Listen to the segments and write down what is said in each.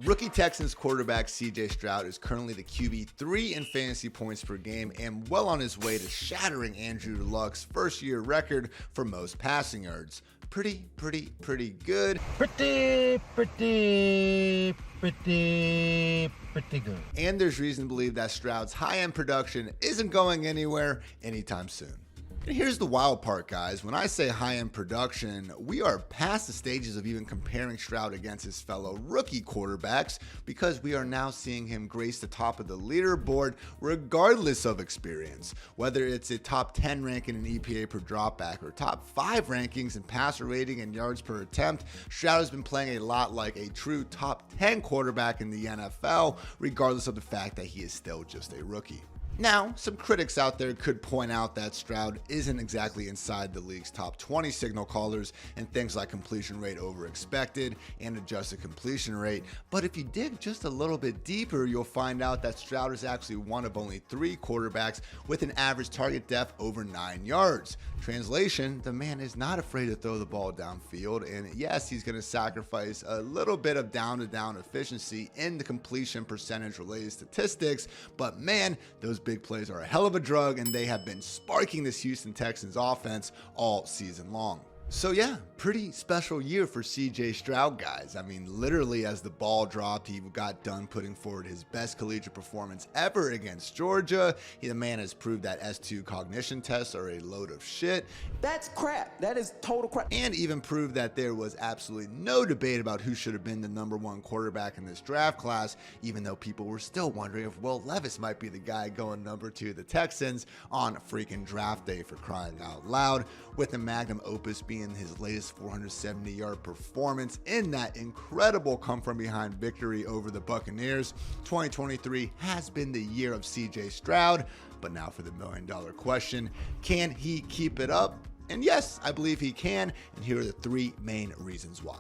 Rookie Texans quarterback C.J. Stroud is currently the QB3 in fantasy points per game and well on his way to shattering Andrew Luck's first-year record for most passing yards. Pretty good. Pretty good. And there's reason to believe that Stroud's high-end production isn't going anywhere anytime soon. And here's the wild part, guys. When I say high-end production, we are past the stages of even comparing Stroud against his fellow rookie quarterbacks because we are now seeing him grace the top of the leaderboard regardless of experience. Whether it's a top 10 ranking in EPA per dropback or top 5 rankings in passer rating and yards per attempt, Stroud has been playing a lot like a true top 10 quarterback in the NFL, regardless of the fact that he is still just a rookie. Now, some critics out there could point out that Stroud isn't exactly inside the league's top 20 signal callers and things like completion rate over expected and adjusted completion rate, but if you dig just a little bit deeper, you'll find out that Stroud is actually one of only 3 quarterbacks with an average target depth over 9 yards. Translation, the man is not afraid to throw the ball downfield, and yes, he's going to sacrifice a little bit of down-to-down efficiency in the completion percentage related statistics, but man, those big plays are a hell of a drug, and they have been sparking this Houston Texans offense all season long. So yeah, pretty special year for C.J. Stroud, guys. I mean, literally as the ball dropped, he got done putting forward his best collegiate performance ever against Georgia. The man has proved that S2 cognition tests are a load of shit. That's crap. That is total crap. And even proved that there was absolutely no debate about who should have been the #1 quarterback in this draft class, even though people were still wondering if Will Levis might be the guy going #2 to the Texans on freaking draft day, for crying out loud, with the magnum opus being his latest 470-yard performance in that incredible come-from-behind victory over the Buccaneers. 2023 has been the year of C.J. Stroud, but now for the million-dollar question, can he keep it up? And yes, I believe he can, and here are the 3 main reasons why.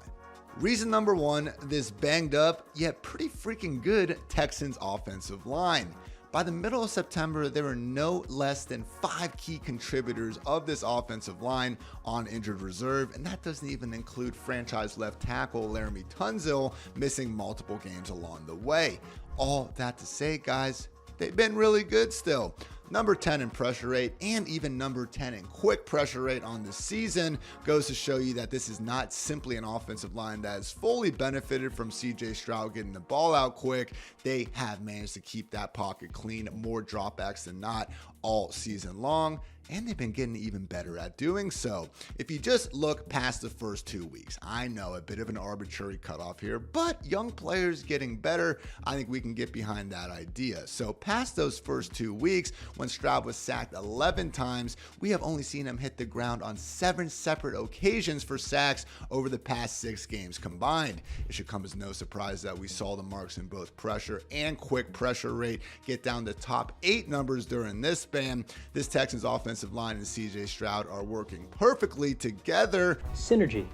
Reason number 1, this banged up yet pretty freaking good Texans offensive line. By the middle of September, there were no less than 5 key contributors of this offensive line on injured reserve, and that doesn't even include franchise left tackle Laramie Tunsil missing multiple games along the way. All that to say, guys, they've been really good still. Number 10 in pressure rate and even number 10 in quick pressure rate on the season goes to show you that this is not simply an offensive line that has fully benefited from C.J. Stroud getting the ball out quick. They have managed to keep that pocket clean, more dropbacks than not all season long, and they've been getting even better at doing so. If you just look past the first 2 weeks, I know a bit of an arbitrary cutoff here, but young players getting better, I think we can get behind that idea. So past those first 2 weeks, when Stroud was sacked 11 times, we have only seen him hit the ground on 7 separate occasions for sacks over the past 6 games combined. It should come as no surprise that we saw the marks in both pressure and quick pressure rate get down to top 8 numbers during this span. This Texans offensive line and C.J. Stroud are working perfectly together. Synergy.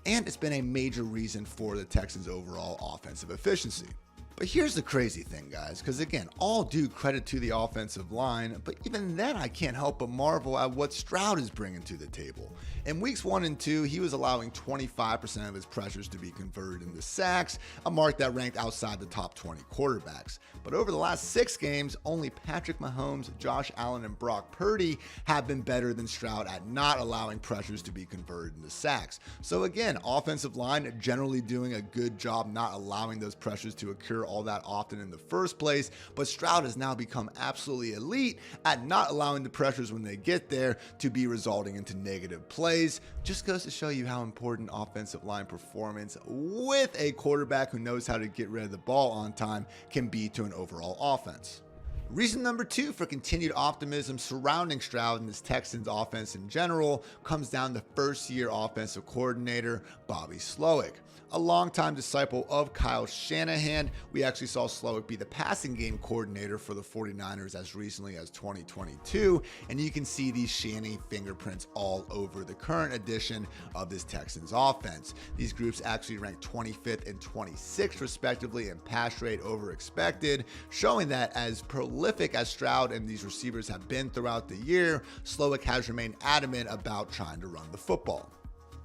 And it's been a major reason for the Texans' overall offensive efficiency. But here's the crazy thing, guys, because again, all due credit to the offensive line, but even then I can't help but marvel at what Stroud is bringing to the table. In weeks 1 and 2, he was allowing 25% of his pressures to be converted into sacks, a mark that ranked outside the top 20 quarterbacks. But over the last 6 games, only Patrick Mahomes, Josh Allen, and Brock Purdy have been better than Stroud at not allowing pressures to be converted into sacks. So again, offensive line generally doing a good job not allowing those pressures to occur all that often in the first place, but Stroud has now become absolutely elite at not allowing the pressures when they get there to be resulting into negative plays. Just goes to show you how important offensive line performance with a quarterback who knows how to get rid of the ball on time can be to an overall offense. Reason number 2 for continued optimism surrounding Stroud and this Texans offense in general comes down to first-year offensive coordinator Bobby Slowik. A longtime disciple of Kyle Shanahan, we actually saw Slowik be the passing game coordinator for the 49ers as recently as 2022, and you can see these Shanny fingerprints all over the current edition of this Texans offense. These groups actually ranked 25th and 26th respectively in pass rate over expected, showing that as prolific as Stroud and these receivers have been throughout the year, Slowik has remained adamant about trying to run the football.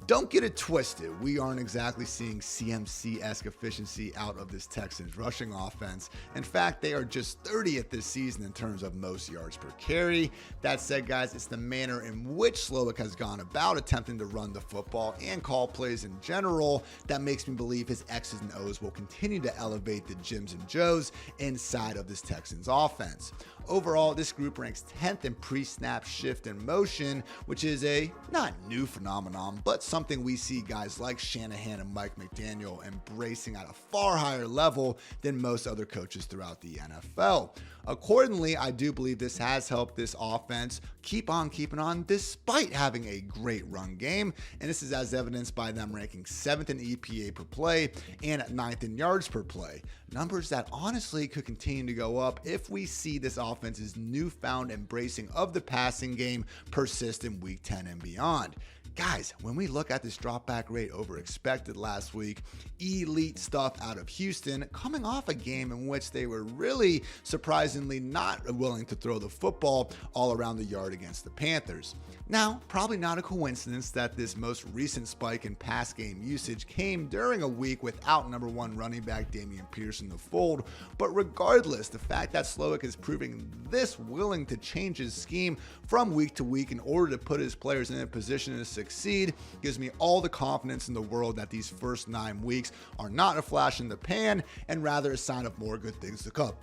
Don't get it twisted. We aren't exactly seeing CMC-esque efficiency out of this Texans rushing offense. In fact, they are just 30th this season in terms of most yards per carry. That said, guys, it's the manner in which Slowik has gone about attempting to run the football and call plays in general that makes me believe his X's and O's will continue to elevate the Jims and Joes inside of this Texans offense. Overall, this group ranks 10th in pre-snap shift and motion, which is a not new phenomenon, but something we see guys like Shanahan and Mike McDaniel embracing at a far higher level than most other coaches throughout the NFL. Accordingly, I do believe this has helped this offense keep on keeping on despite having a great run game, and this is as evidenced by them ranking 7th in EPA per play and 9th in yards per play. Numbers that honestly could continue to go up if we see this offense's newfound embracing of the passing game persist in week 10 and beyond. Guys, when we look at this dropback rate over expected last week, elite stuff out of Houston, coming off a game in which they were really surprisingly not willing to throw the football all around the yard against the Panthers. Now, probably not a coincidence that this most recent spike in pass game usage came during a week without number one running back Dameon Pierce in the fold, but regardless, the fact that Slowik is proving this willing to change his scheme from week to week in order to put his players in a position to succeed gives me all the confidence in the world that these first 9 weeks are not a flash in the pan and rather a sign of more good things to come.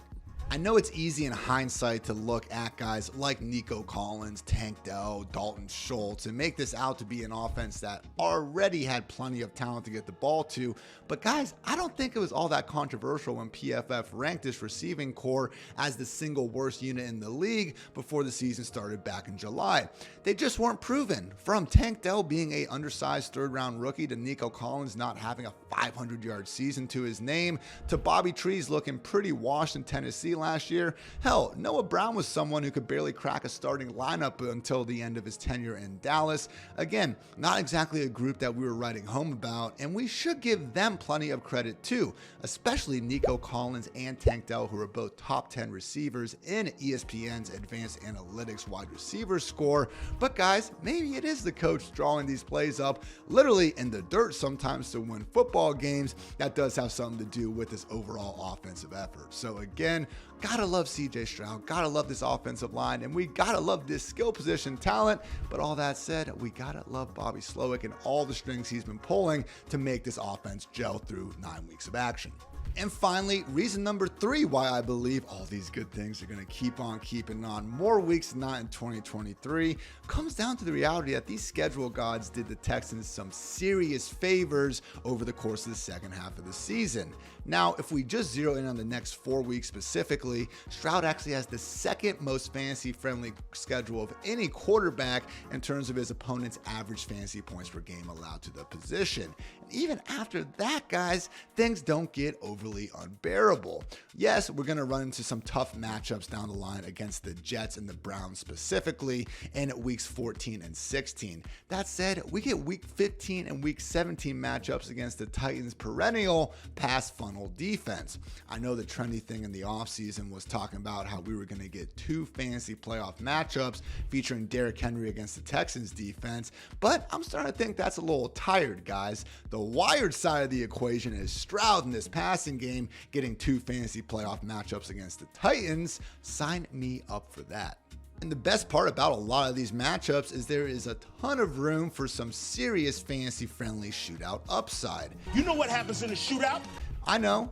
I know it's easy in hindsight to look at guys like Nico Collins, Tank Dell, Dalton Schultz, and make this out to be an offense that already had plenty of talent to get the ball to. But guys, I don't think it was all that controversial when PFF ranked this receiving core as the single worst unit in the league before the season started back in July. They just weren't proven. From Tank Dell being an undersized third-round rookie to Nico Collins not having a 500-yard season to his name to Bobby Trees looking pretty washed in Tennessee last year. Hell, Noah Brown was someone who could barely crack a starting lineup until the end of his tenure in Dallas. Again, not exactly a group that we were writing home about, and we should give them plenty of credit too, especially Nico Collins and Tank Dell, who are both top 10 receivers in ESPN's Advanced Analytics wide receiver score. But guys, maybe it is the coach drawing these plays up literally in the dirt sometimes to win football games. That does have something to do with this overall offensive effort. So again, gotta love CJ Stroud, gotta love this offensive line, and we gotta love this skill position talent. But all that said, we gotta love Bobby Slowik and all the strings he's been pulling to make this offense gel through 9 weeks of action. And finally, reason number 3 why I believe all these good things are going to keep on keeping on more weeks than not in 2023 comes down to the reality that these schedule gods did the Texans some serious favors over the course of the second half of the season. Now, if we just zero in on the next 4 weeks specifically, Stroud actually has the second most fantasy-friendly schedule of any quarterback in terms of his opponent's average fantasy points per game allowed to the position. And even after that, guys, things don't get overly unbearable. Yes, we're going to run into some tough matchups down the line against the Jets and the Browns specifically in weeks 14 and 16. That said, we get week 15 and week 17 matchups against the Titans' perennial pass funnel defense. I know the trendy thing in the offseason was talking about how we were going to get 2 fantasy playoff matchups featuring Derrick Henry against the Texans defense, but I'm starting to think that's a little tired, guys. The wired side of the equation is Stroud in this passing game getting 2 fantasy playoff matchups against the Titans. Sign me up for that. And the best part about a lot of these matchups is there is a ton of room for some serious fantasy-friendly shootout upside. You know what happens in a shootout? I know.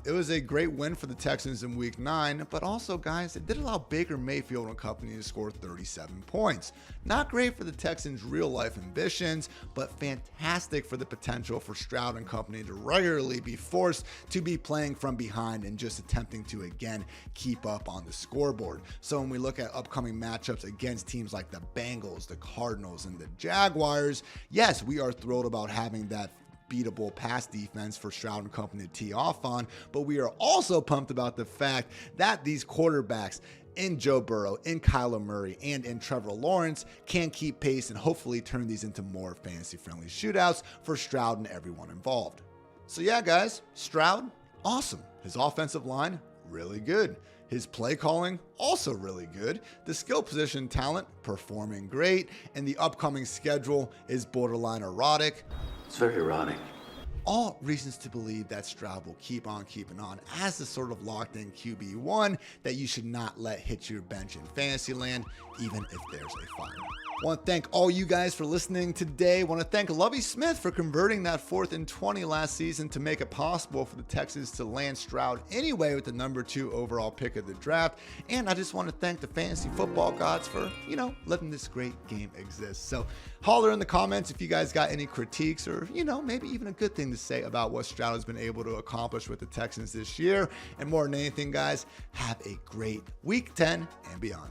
It was a great win for the Texans in week 9, but also, guys, it did allow Baker Mayfield and company to score 37 points. Not great for the Texans' real-life ambitions, but fantastic for the potential for Stroud and company to regularly be forced to be playing from behind and just attempting to, again, keep up on the scoreboard. So when we look at upcoming matchups against teams like the Bengals, the Cardinals, and the Jaguars, yes, we are thrilled about having that beatable pass defense for Stroud and company to tee off on, but we are also pumped about the fact that these quarterbacks in Joe Burrow, in Kyler Murray, and in Trevor Lawrence can keep pace and hopefully turn these into more fantasy-friendly shootouts for Stroud and everyone involved. So yeah, guys, Stroud, awesome. His offensive line, really good. His play calling, also really good. The skill position talent, performing great. And the upcoming schedule is borderline erotic. It's very erotic. All reasons to believe that Stroud will keep on keeping on as the sort of locked-in QB1 that you should not let hit your bench in fantasy land, even if there's a fire. I want to thank all you guys for listening today. I want to thank Lovie Smith for converting that 4th and 20 last season to make it possible for the Texans to land Stroud anyway with the number 2 overall pick of the draft. And I just want to thank the fantasy football gods for, letting this great game exist. So holler in the comments if you guys got any critiques or, maybe even a good thing to say about what Stroud has been able to accomplish with the Texans this year. And more than anything, guys, have a great week 10 and beyond.